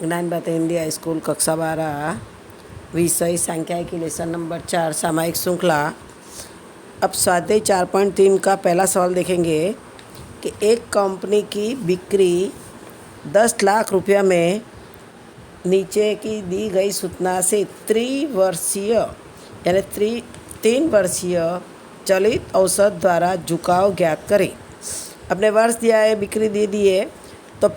ज्ञान बातें Hindi high school कक्षा 12 विषय सांख्यिकी लेसन नंबर 4 सामायिक श्रृंखला। अब स्वाध्याय 4.3 का पहला सवाल देखेंगे कि एक कंपनी की बिक्री 10 लाख रुपया में नीचे की दी गई सूचना से त्रिवर्षीय यानी 3 वर्षीय चलित औसत द्वारा झुकाव ज्ञात करें। अपने वर्ष दिया है, बिक्री दे दी है, तो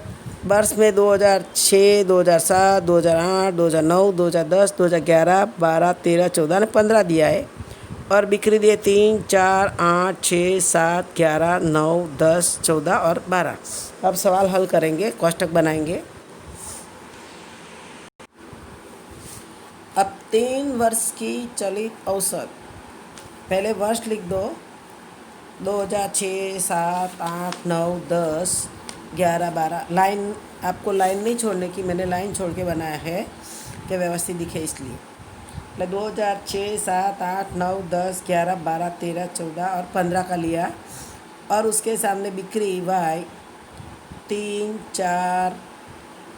वर्ष में 2006, 2007, 2008, 2009, 2010, 2011, 12, 13, 14 ने 15 दिया है और बिक्री दिए 3, 4, 8, 6, 7, 11, 9, 10, 14 और 12। अब सवाल हल करेंगे, कोष्टक बनाएंगे। अब 3 वर्ष की चलित औसत, पहले वर्ष लिख दो। 2006, 7, 8, 9, 10, 11, 12। लाइन आपको लाइन नहीं छोड़ने की, मैंने लाइन छोड़ के बनाया है कि व्यवस्थित दिखे इसलिए। 2006, 7, 8, 9, 10, 11, 12, 13, 14 और 15 का लिया और उसके सामने बिक्री वाई 3, 4,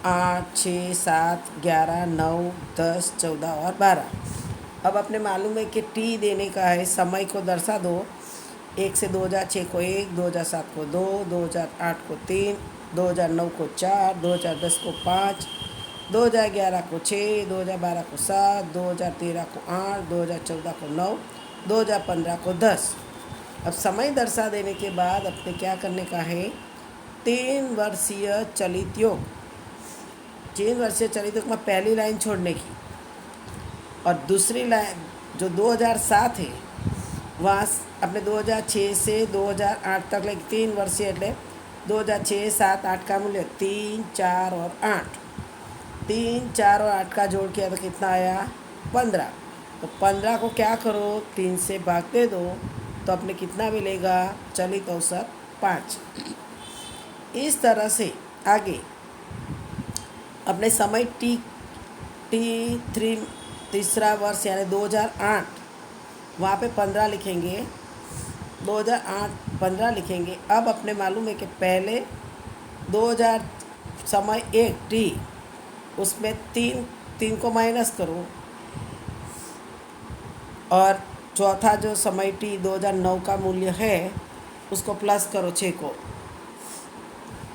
8, 6, 7, 11, 9, 10, 14 और 12। अब अपने मालूम है कि टी देने का है, समय को दर्शा दो। 1 से 2006 को 1, 2007 को 2, 2008 को 3, 2009 को 4, 2010 को 5, 2011 को 6, 2012 को 7, 2013 को 8, 2014 को 9, 2015 को 10। अब समय दर्शा देने के बाद अपने क्या करने का है, 3 वर्षीय चलित योग। 3 वर्षीय चलित योग में पहली लाइन छोड़ने की और दूसरी लाइन जो 2007 है वहाँ अपने 2006 से 2008 तक लगे 3 वर्षीय એટલે 2006, 7, 8 का मूल्य 3, 4 और 8। 3, 4 और 8 का जोड़ किया तो कितना आया, 15। तो 15 को क्या करो, 3 से भाग दे दो तो अपने कितना मिलेगा, चलित औसत 5। इस तरह से आगे अपने समय T3 तीसरा वर्ष यानी 2008 वहाँ पे 15 लिखेंगे, 2008 15 लिखेंगे। अब अपने मालूम है कि पहले 2000 समय 1 टी, उसमें 3 को माइनस करो और चौथा जो समय टी 2009 का मूल्य है उसको प्लस करो 6 को।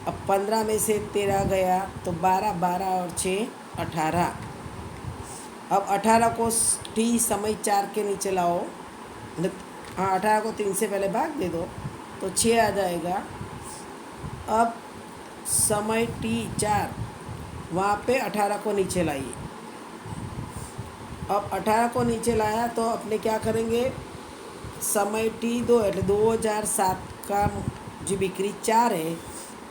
अब 15 में से 13 गया तो 12, 12 और 6 18। अब 18 को टी समय 4 के नीचे लाओ, हाँ 18 को 3 से पहले भाग दे दो तो 6 आ जाएगा। अब समय T4 वहाँ पे 18 को नीचे लाइए। अब 18 को नीचे लाया तो अपने क्या करेंगे, समय T2 એટલે 2007 का जो बिक्री 4 है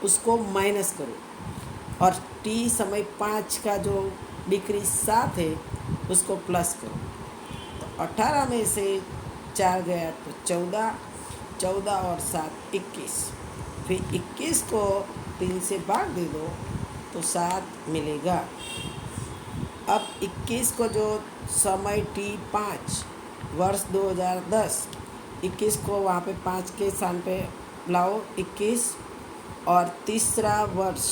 उसको माइनस करो और T समय 5 का जो बिक्री 7 है उसको प्लस करो। तो 18 में से 4 गया तो 14, 14 और 7 21। फिर 21 को 3 से भाग दे दो तो 7 मिलेगा। अब 21 को जो समय T5 वर्ष 2010, 21 को वहाँ पे 5 के स्थान पे लाओ 21 और तीसरा वर्ष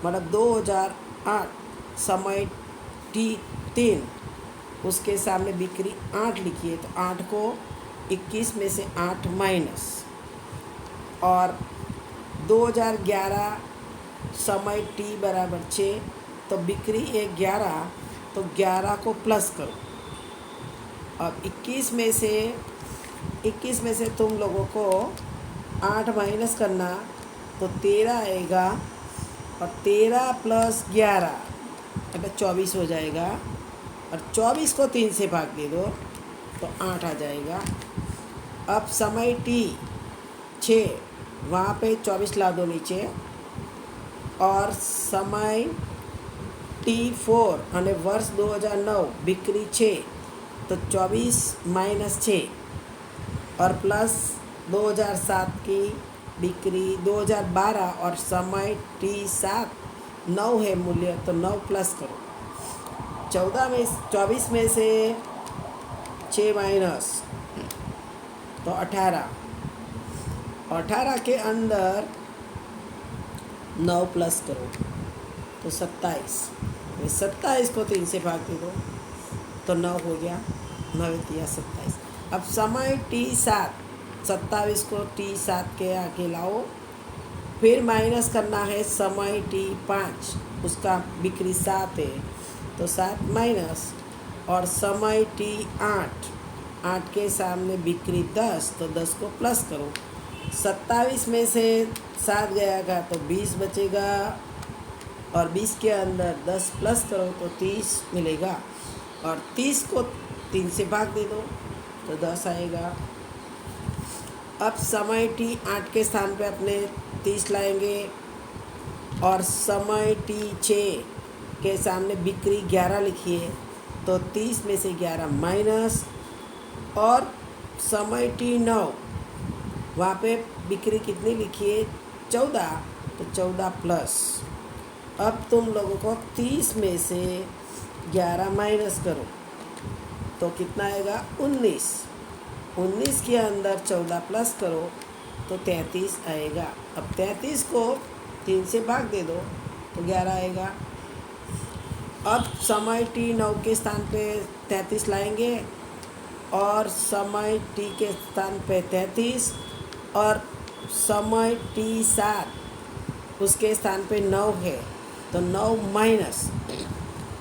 मतलब 2008 समय T3 उसके सामने बिक्री 8 लिखिए तो 8 को 21 में से 8 माइनस और 2011 समय T बराबर 6 तो बिक्री 11 तो 11 को प्लस करो। अब 21 में से तुम लोगों को 8 माइनस करना तो 13 आएगा और 13 प्लस 11 मतलब 24 हो जाएगा और 24 को 3 से भाग दे दो तो 8 आ जाएगा। अब समय T6 वहाँ पे 24 ला दो नीचे और समय T4 यानी वर्ष 2009 बिक्री 6 तो 24 माइनस 6 और प्लस 2007 की बिक्री 2012 और समय T7 9 है मूल्य तो 9 प्लस करो। 24 में से 6 माइनस तो 18, 18 के अंदर 9 प्लस करो तो 27। 27 को 3 से भाग दे दो तो 9 हो गया, 9 या 27। अब समय t7, 27 को t7 के आगे लाओ, फिर माइनस करना है समय t5, उसका बिक्री 7 है तो 7 माइनस, और समय t8, 8 के सामने बिक्री 10 तो 10 को प्लस करो। 27 में से 7 गया तो 20 बचेगा, और 20 के अंदर 10 प्लस करो तो 30 मिलेगा, और 30 को 3 से भाग दे दो तो 10 आएगा। अब समय t8 के स्थान पे अपने 30 लाएंगे, और समय t6 के सामने बिक्री 11 लिखिए तो 30 में से 11 माइनस, और समय t9 वहाँ पे बिक्री कितनी लिखिए 14 तो 14 प्लस। अब तुम लोगों को 30 में से 11 माइनस करो तो कितना आएगा 19, 19 के अंदर 14 प्लस करो तो 33 आएगा। अब 33 को 3 से भाग दे दो तो 11 आएगा। अब समय t9 के स्थान पे 33 लाएंगे, और समय t के स्थान पे 33, और समय t7 उसके स्थान पे 9 है तो 9 माइनस,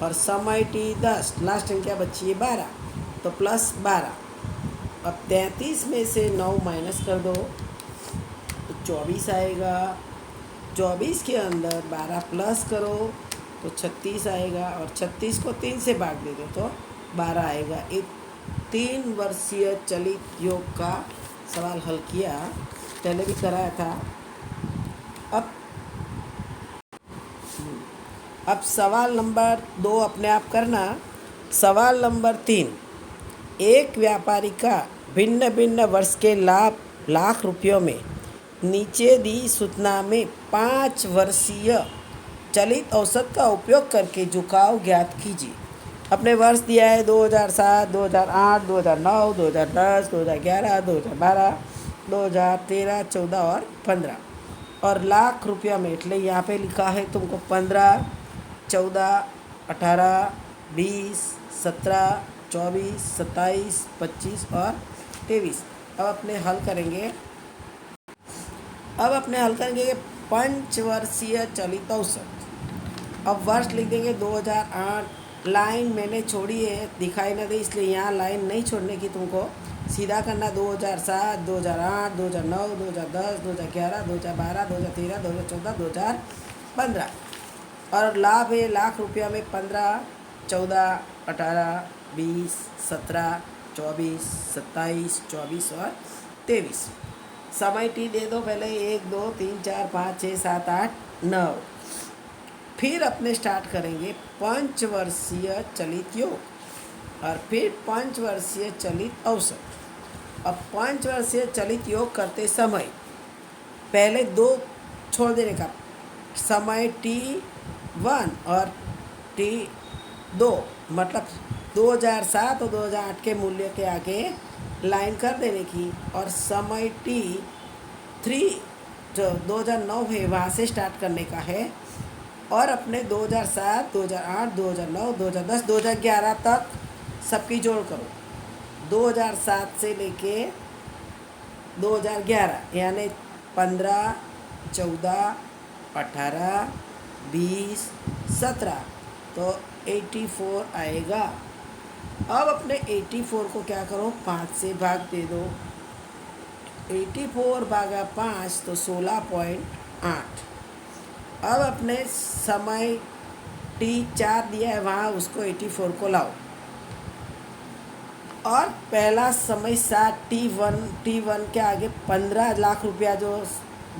और समय t10 लास्ट संख्या बची है 12 तो प्लस 12। अब 33 में से 9 माइनस कर दो तो 24 आएगा। 24 के अंदर 12 प्लस करो तो 36 आएगा, और 36 को 3 से भाग दे दो तो 12 आएगा। एक 3 वर्षीय चलित योग का सवाल हल किया, पहले भी कराया था। अब सवाल नंबर 2 अपने आप करना। सवाल नंबर 3, एक व्यापारी का भिन्न भिन्न वर्ष के लाख रुपयों में नीचे दी सूचना में 5 वर्षीय चलित औसत का उपयोग करके झुकाव ज्ञात कीजिए। अपने वर्ष दिया है 2007, 2008, 2009, 2010, 2011, 2012, 2013, 14 और 15, और लाख रुपया में એટલે यहाँ पे लिखा है तुमको 15, 14, 18, 20, 17, 24, 27, 25 और 23। अब अपने हल करेंगे पंचवर्षीय चलित औसत। अब वर्ष लिख देंगे 2008, लाइन मैंने छोड़ी है दिखाई ना दे इसलिए यहाँ लाइन नहीं छोड़ने की, तुमको सीधा करना 2007, 2008, 2009, 2010, 2011, 2012, 2013, 2014, 2015, और लाभ है लाख रुपया में 15, 14, 18, 20, 17, 24, 27, 24 और 23। समय टी दे दो पहले 1, 2, 3, 4, 5, 6, 7, 8, 9। फिर अपने स्टार्ट करेंगे पंचवर्षीय चलित योग, और फिर पंचवर्षीय चलित औसत। अब पंचवर्षीय चलित योग करते समय पहले 2 छोड़ देने का, समय t1 और t2, मतलब 2007 और 2008 के मूल्य के आगे लाइन कर देने की, और समय t3 जो 2009 है वहाँ से स्टार्ट करने का है, और अपने 2007, 2008, 2009, 2010, 2011 तक सबकी जोड़ करो। 2007 से लेके 2011 यानी 15, 14, 18, 20, 17 तो 84 आएगा। अब अपने 84 को क्या करो 5 से भाग दे दो। 84 भागा 5 तो 16.8। अब अपने समय t4 दिया है वहाँ उसको 84 को लाओ, और पहला समय 7 t1 के आगे 15 लाख रुपया जो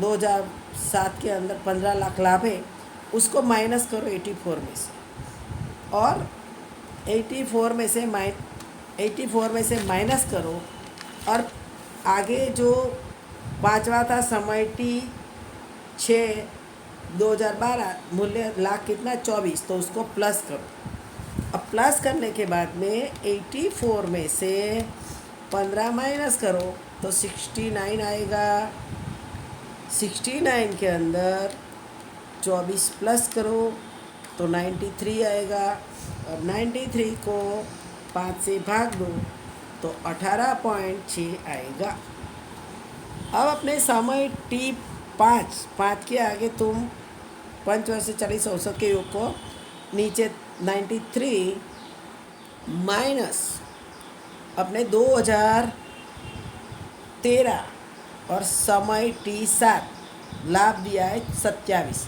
2007 के अंदर 15 लाख लाभ है उसको माइनस करो 84 में से, और 84 में से माइनस करो, और आगे जो पांचवा था समय t6 2012 मूल्य लाख कितना 24, तो उसको प्लस करो। अब प्लस करने के बाद में 84 में से 15 माइनस करो तो 69 आएगा। 69 के अंदर 24 प्लस करो तो 93 आएगा, और 93 को 5 से भाग दो तो 18.6 आएगा। अब अपने समय टी 5 के आगे तुम पंचवर्ष से 40 औसत के योग को नीचे 93 माइनस अपने 2013 और समय टी 7 लाभ दिया है 27,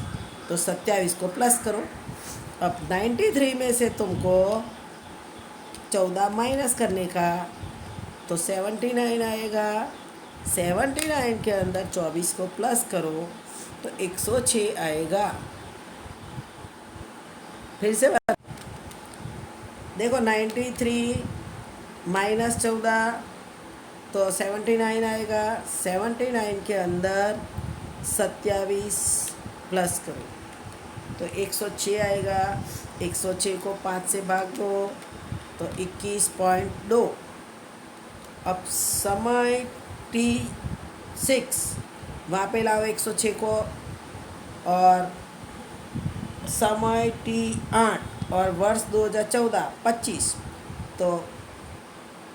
तो 27 को प्लस करो। अब 93 में से तुमको 14 माइनस करने का, तो 79 आएगा। 79 के अंदर 24 को प्लस करो तो 106 आएगा। फिर से देखो 93 माइनस 14 तो 79 आएगा। 79 के अंदर 27 प्लस करो तो 106 आएगा। 106 को 5 से भाग दो तो 21.2। अब समय T6 वहाँ पे लाओ 106 को, और समय T8 और वर्ष 2014 25, तो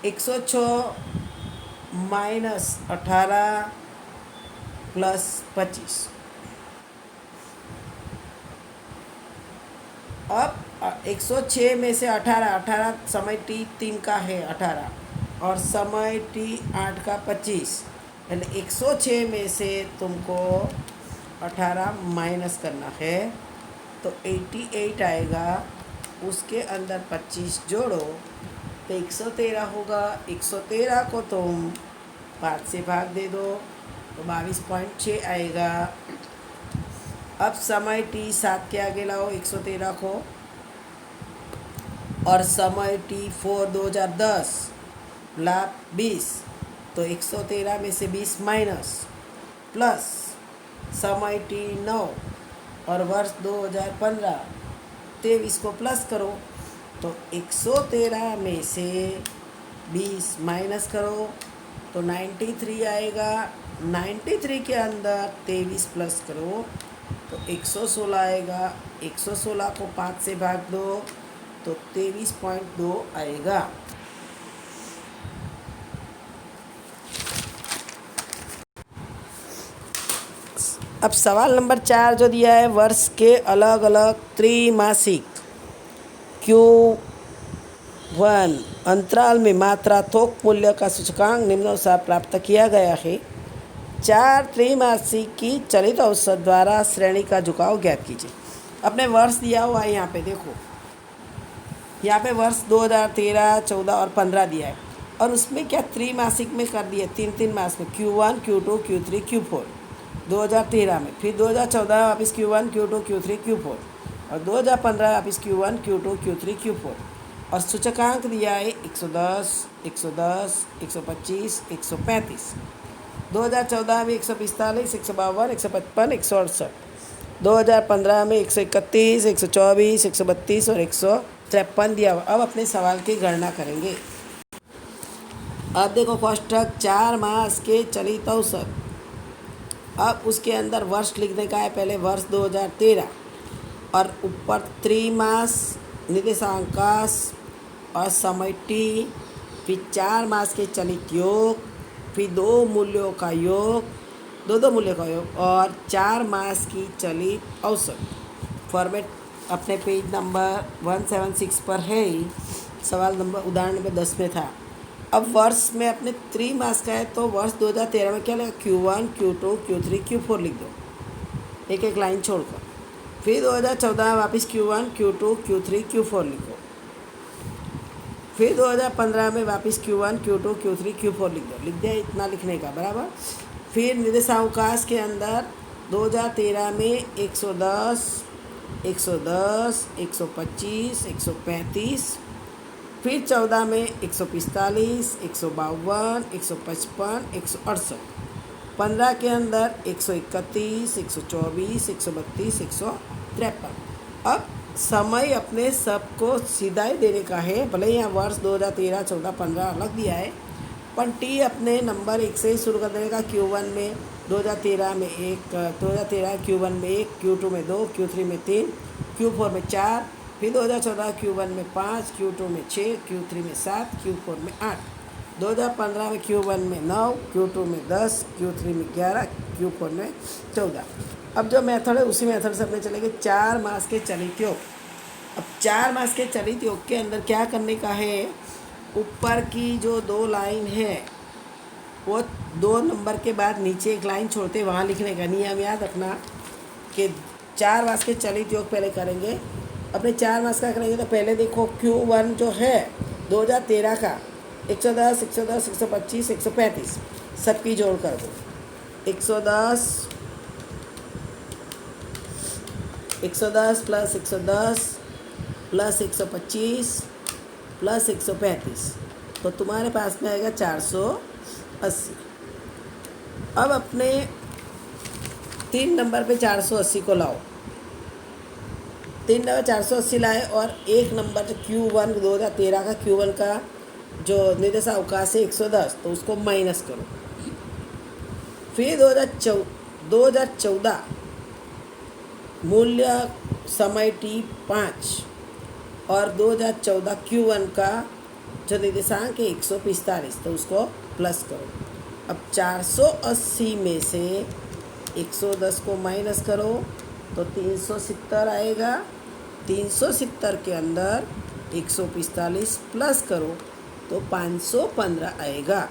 106 माइनस 18 प्लस 25। अब 106 में से 18 समय T3 का है 18, और समय T8 का 25, यानी 106 में से तुमको 18 माइनस करना है तो 88 आएगा। उसके अंदर 25 जोड़ो तो 113 होगा। 113 को तुम 5 से भाग दे दो तो 22.6 आएगा। अब समय T7 के आगे लाओ 113 को, और समय T4 2010 लाभ 20, तो 113 में से 20 माइनस, प्लस समय T9 और वर्ष 2015 23 को प्लस करो तो 113 में से 20 माइनस करो तो 93 आएगा। 93 के अंदर 23 प्लस करो तो 116 आएगा। 116 को 5 से भाग दो तो 23.2 आएगा। अब सवाल नंबर 4 जो दिया है, वर्ष के अलग अलग त्रैमासिक Q1 अंतराल में मात्रा थोक मूल्य का सूचकांक निम्नानुसार प्राप्त किया गया है। 4 त्रैमासिक की चलित औसत द्वारा श्रेणी का झुकाव ज्ञात कीजिए। अपने वर्ष दिया हुआ है, यहाँ पे देखो, यहाँ पे वर्ष 2013, 14 और 15 दिया है, और उसमें क्या त्रैमासिक में कर दिए, 3 मास में Q1, Q2, Q3, Q4 2013 में, फिर 2014 वापस Q1, Q2, Q3, Q4, और 2015 वापस Q1, Q2, Q3, Q4, और सूचकांक दिया है 110, 110, 125, 135। 2014 में 145, 152, 155, 168। 2015 में 131, 124, 132 और 153 दिया हुआ। अब अपने सवाल की गणना करेंगे। अब देखो कोष्टक 4 मास के चलित औसत। अब उसके अंदर वर्ष लिखने का है, पहले वर्ष 2013, और ऊपर त्रैमास, निर्देशांकाश और समय T, फिर 4 मास के चलित योग, फिर 2 मूल्यों का योग, दो मूल्यों का योग, और 4 मास की चलित औसत। फॉर्मेट अपने पेज नंबर 176 पर है ही, सवाल नंबर उदाहरण नंबर 10 में था। अब वर्ष में अपने त्रैमास का है, तो वर्ष 2013 में क्या लगेगा, Q1, Q2, Q3, Q4 लिख दो, एक एक लाइन छोड़कर। फिर 2014 वापस Q1, Q2, Q3, Q4 लिखो। फिर 2015 में वापस Q1, Q2, Q3, Q4 लिख दो। लिख दिया, इतना लिखने का बराबर। फिर निर्देशांकाश के अंदर 2013 में 110, 110, 125, 135, फिर 14 में 145, 152, 155, 168। 15 के अंदर 131, 124, 132, 153। अब समय अपने सबको सीधा ही देने का है, भले ही यहाँ वर्ष 2013, 14, 15 अलग दिया है, पर टी अपने नंबर 1 से ही शुरू कर देने का। Q1 में 2013 में 1, 2013 Q1 में 1, Q2 में 2, Q3 में 3, Q4 में 4, फिर 2014 Q1 में 5, Q2 में 6, Q3 में 7, Q4 में 8, 2015 में Q1 में 9, Q2 में 10, Q3 में 11, Q4 में 14। अब जो मेथड है उसी मेथड से अपने चलेंगे 4 मास के चलित योग। अब 4 मास के चलित योग के अंदर क्या करने का है, ऊपर की जो 2 लाइन है वो 2 नंबर के बाद नीचे एक लाइन छोड़ते वहाँ लिखने का नियम याद रखना कि 4 मास के चलित योग पहले करेंगे। अपने 4 मास का करेंगे तो पहले देखो Q1 जो है 2013 का 110, 110, 125, 135 सबकी जोड़ कर दो। 110 प्लस 110 प्लस 125 प्लस 135 तो तुम्हारे पास में आएगा 480। अब अपने 3 नंबर पे 480 को लाओ। 3 नंबर 480 लाए और एक नंबर जो Q1 2013 का Q1 का जो निर्देशावकाश है 110 तो उसको माइनस करो। फिर 2014 मूल्य समय T5 और 2014 Q1 का जो निर्देशांक है 145 तो उसको प्लस करो। अब 480 में से 110 को माइनस करो तो 370 आएगा। 370 के अंदर 145 प्लस करो तो 515 आएगा।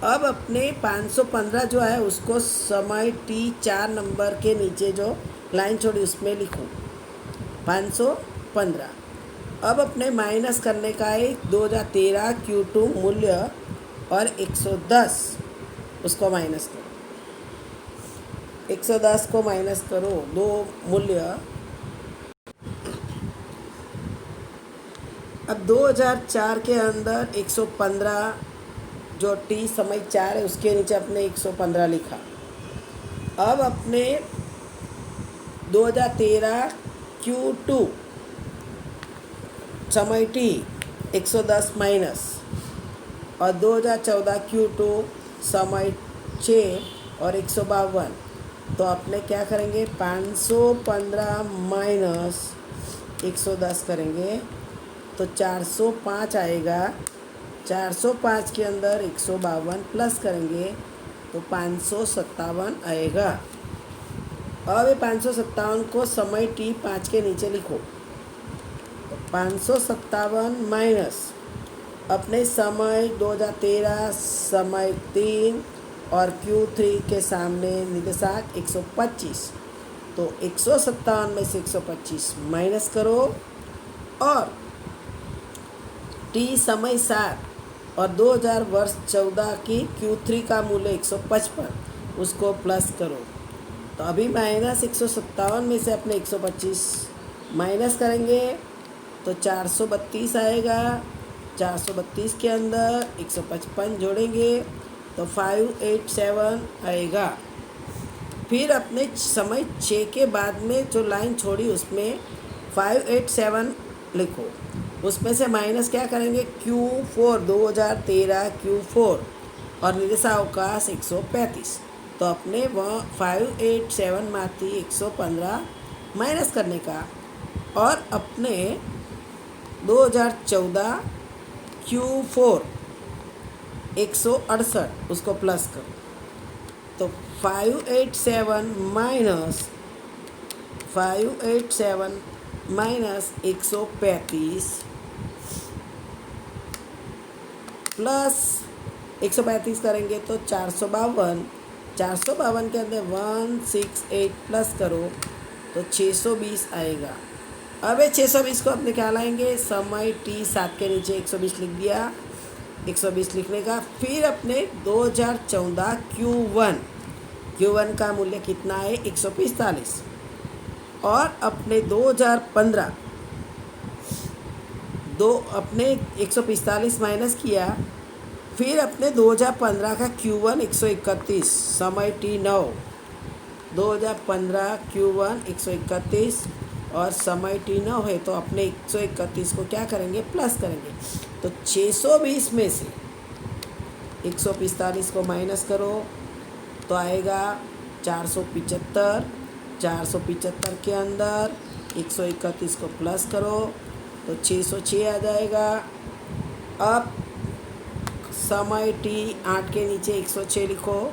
अब अपने 515 जो है उसको समय T4 नंबर के नीचे जो लाइन छोड़ी उसमें लिखो 515। अब अपने माइनस करने का है 2013 Q2 मूल्य और 110 उसको माइनस करो। 110 को माइनस करो, दो मूल्य। अब 2004 के अंदर 115 जो T समय 4 है उसके नीचे अपने 115 लिखा। अब अपने 2013 Q2 समय T 110 माइनस और 2014 Q2 समय 6 और 152 तो अपने क्या करेंगे 515 माइनस 110 करेंगे तो 405 आएगा। 405 के अंदर 152 प्लस करेंगे तो 557 आएगा। अब ये 557 को समय T5 के नीचे लिखो। 557 माइनस अपने समय 2013 समय 3 और Q3 के सामने निर्देशांक 125 तो 157 में से 125 माइनस करो और T समय 7 और 2000 वर्ष 14 की Q3 का मूल्य 155 उसको प्लस करो। तो अभी माइनस 157 में से अपने 125 माइनस करेंगे तो 432 आएगा। 432 के अंदर 155 जोड़ेंगे तो 587 आएगा। फिर अपने समय 6 के बाद में जो लाइन छोड़ी उसमें 587 लिखो। उसमें से माइनस क्या करेंगे Q4 2013 Q4 और निर्देशावकाश 135 तो अपने वह 587 माथी 115 माइनस करने का और अपने 2014 Q4 168 उसको प्लस करो तो 587 माइनस 135 प्लस 135 करेंगे तो 452। 452 के अंदर 168 प्लस करो तो 620 आएगा। अब ये 620 को अपने क्या लाएंगे समय T7 के नीचे 120 लिख दिया। 120 लिखने का फिर अपने 2014 Q1 का मूल्य कितना है 145 और अपने 2015 अपने 145 माइनस किया। फिर अपने 2015 का Q1 131 समय T9 2015 Q1 131 और समय T9 है तो अपने 131 को क्या करेंगे प्लस करेंगे तो 620 में से 145 को माइनस करो तो आएगा 475। 475 के अंदर 131 को प्लस करो तो 606 आ जाएगा। अब समय टी 8 के नीचे 106 लिखो।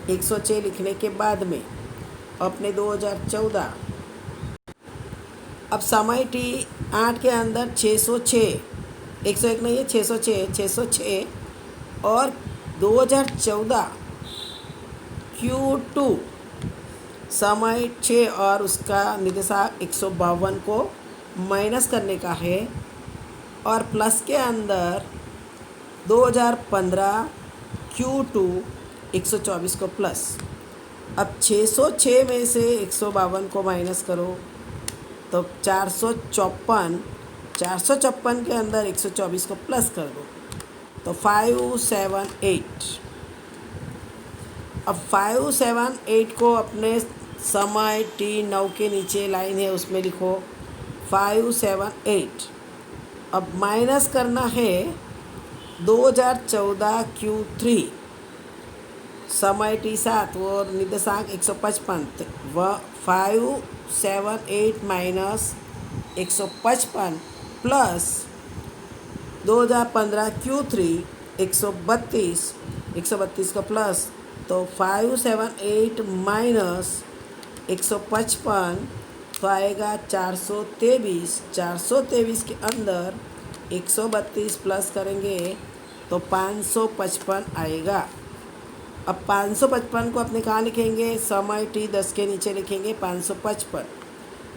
106 लिखने के बाद में अपने 2014, अब समय टी 8 के अंदर 606, 101 नहीं है, 606, 606 और 2014 Q2 समय 6 और उसका निर्देशांक 152 को माइनस करने का है और प्लस के अंदर 2015 Q2 124 को प्लस। अब 606 में से 152 को माइनस करो तो 454 के अंदर 124 को प्लस कर दो तो 578। अब 578 को अपने समय T9 के नीचे लाइन है उसमें लिखो 578। अब माइनस करना है 2014 Q3 समय T7 वो निर्देशांक 155, वह 578 माइनस 155 प्लस 2015 Q3 132 का प्लस तो 578 माइनस 155 तो आएगा 423 के अंदर 132 प्लस करेंगे तो 555 आएगा। अब 555 को अपने कहाँ लिखेंगे, समय T10 के नीचे लिखेंगे 555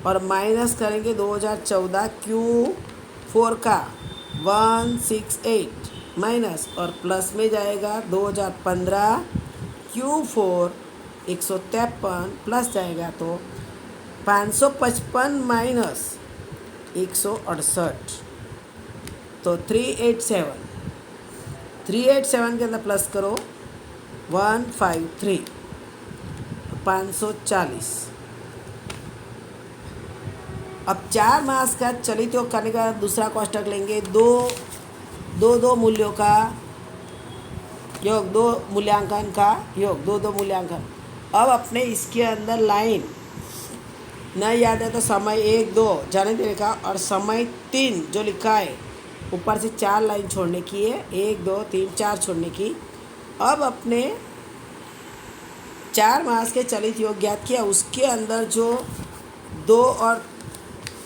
और माइनस करेंगे 2014 Q4 का 168 माइनस और प्लस में जाएगा 2015 Q4 153 प्लस जाएगा तो 555 माइनस 168 तो 387 के अंदर प्लस करो 153 540। अब 4 मास का चलित योग करने का दूसरा कोष्टक लेंगे, दो मूल्यों का योग, दो मूल्यांकन का योग, दो मूल्यांकन। अब अपने इसके अंदर लाइन नहीं याद है तो समय 1 2 जाने देने का और समय 3 जो लिखा है ऊपर से 4 लाइन छोड़ने की है, 1 2 3 4 छोड़ने की। अब अपने 4 मास के चलित योग ज्ञात किया, उसके अंदर जो 2 और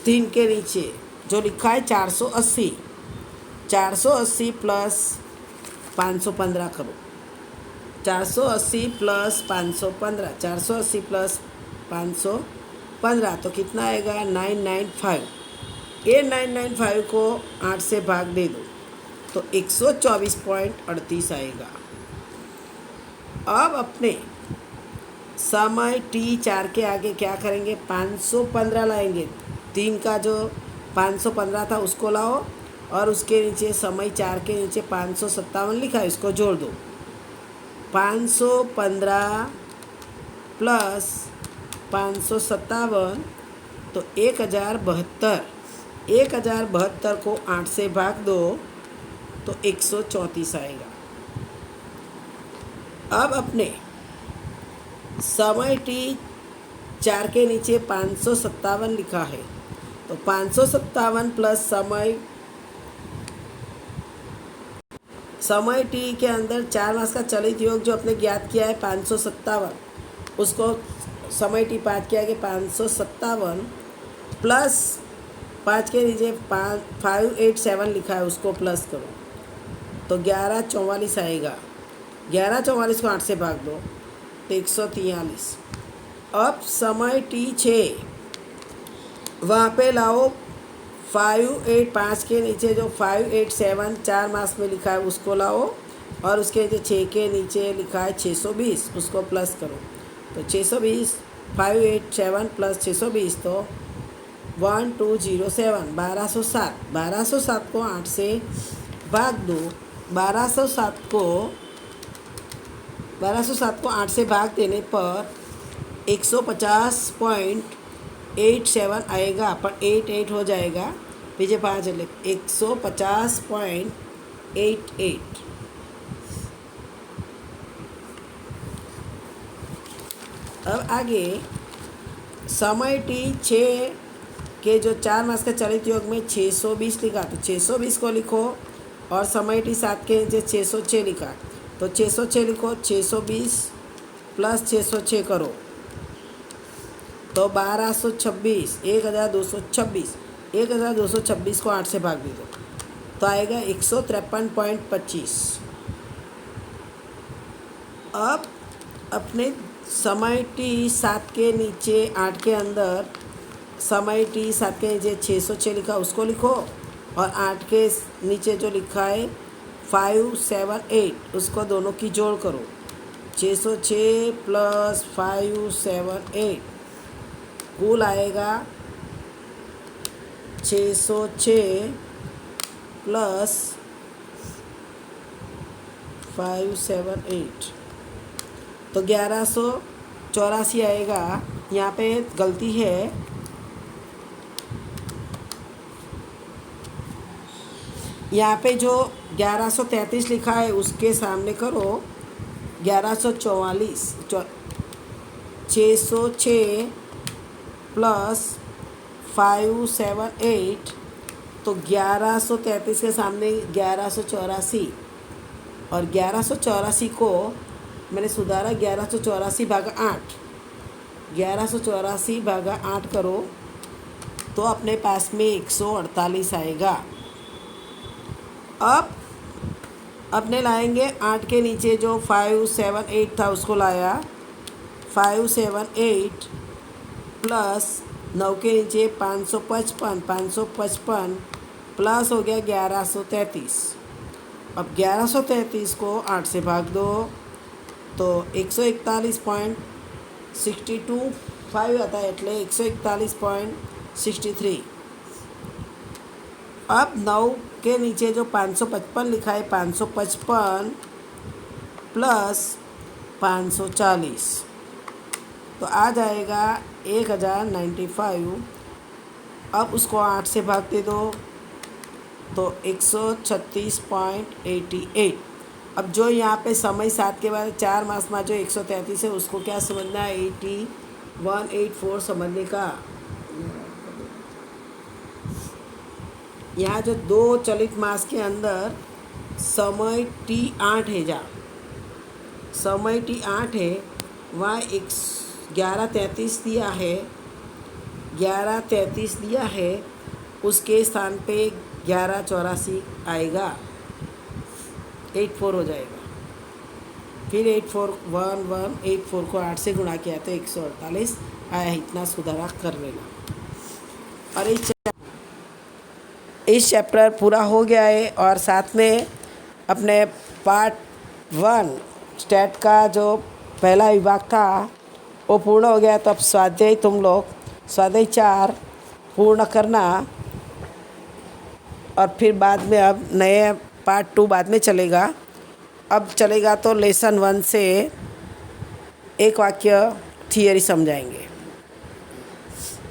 3 के नीचे जो लिखा है 480 प्लस 515 करो। 480 प्लस 515, 480 प्लस 515 तो कितना आएगा 995। ये 995 को 8 से भाग दे दो तो 124.38 आएगा। अब अपने समय T4 के आगे क्या करेंगे, 515 लाएंगे। 3 का जो 515 था उसको लाओ और उसके नीचे समय 4 के नीचे 557 लिखा है, इसको जोड़ दो। 515 प्लस 557 तो 1072। 1072 को 8 से भाग दो तो 134 आएगा। अब अपने समय T4 के नीचे 557 लिखा है तो 557 प्लस समय T के अंदर 4 मास का चलित योग जो अपने ज्ञात किया है 557, उसको समय T5 के आगे 557 प्लस 5 के नीचे 587 लिखा है उसको प्लस करो तो 1144 आएगा। 1144 को 8 से भाग दो तो 143। अब समय T6 वहाँ पे लाओ 585 के नीचे जो 587 4 मास में लिखा है उसको लाओ और उसके नीचे 6 के नीचे लिखा है 620 उसको प्लस करो तो 620 587 प्लस 620 तो 1207 1207 को 8 से भाग दो। 1207 को 8 से भाग देने पर 150.87 आएगा, पर 88 हो जाएगा, पीछे 5 ले 150.88। अब आगे समय टी 6 के जो 4 मास के चलित योग में 620 लिखा, तो 620 को लिखो, और समय टी 7 के जो 606 लिखा, तो 606 लिखो, 620 प्लस 606 करो तो 1226, 1226, 1226 को 8 से भाग दे दो तो आएगा 153.25। अब अपने समय टी 7 के नीचे 8 के अंदर समय टी 7 के नीचे 606 लिखा उसको लिखो, और 8 के नीचे जो लिखा है 578 उसको दोनों की जोड़ करो। 606 प्लस 578 कुल आएगा 606 प्लस 578 तो 1184 आएगा। यहाँ पे गलती है, यहाँ पे जो 1133 लिखा है उसके सामने करो 1144, 606 प्लस 578 तो 1133 के सामने 1184, और 1184 को मैंने सुधारा 1184 भागा 8, 1184 भागा 8 करो तो अपने पास में 148 आएगा। अब अपने लाएंगे 8 के नीचे जो 578 था उसको लाया, 578 प्लस 9 के नीचे 555, 555 प्लस हो गया 1133। अब 1133 को 8 से भाग दो तो 141.625 आता है, એટલે 141.63। अब 9 के नीचे जो 555 लिखा है 555 प्लस 540 तो आ जाएगा 1095। अब उसको 8 से भाग दे दो तो 136.88। अब जो यहाँ पे समय 7 के बाद 4 मास में जो 133 है उसको क्या समझना है, 8184 समझने का। यहाँ जो 2 चलित मास के अंदर समय T8 है, जहाँ समय T8 है वहाँ 1133 दिया है, 1133 दिया है, उसके स्थान पे 1184 आएगा, 84 हो जाएगा। फिर 84 को 8 से गुणा किया तो 148 आया। इतना सुधारा कर लेना। और इस चैप्टर पूरा हो गया है, और साथ में अपने पार्ट 1 स्टैट का जो पहला विभाग था वो पूर्ण हो गया। तो अब स्वाध्याय तुम लोग स्वाध्याय 4 पूर्ण करना, और फिर बाद में अब नए पार्ट 2 बाद में चलेगा। अब चलेगा तो लेसन 1 से एक वाक्य थियरी समझाएंगे।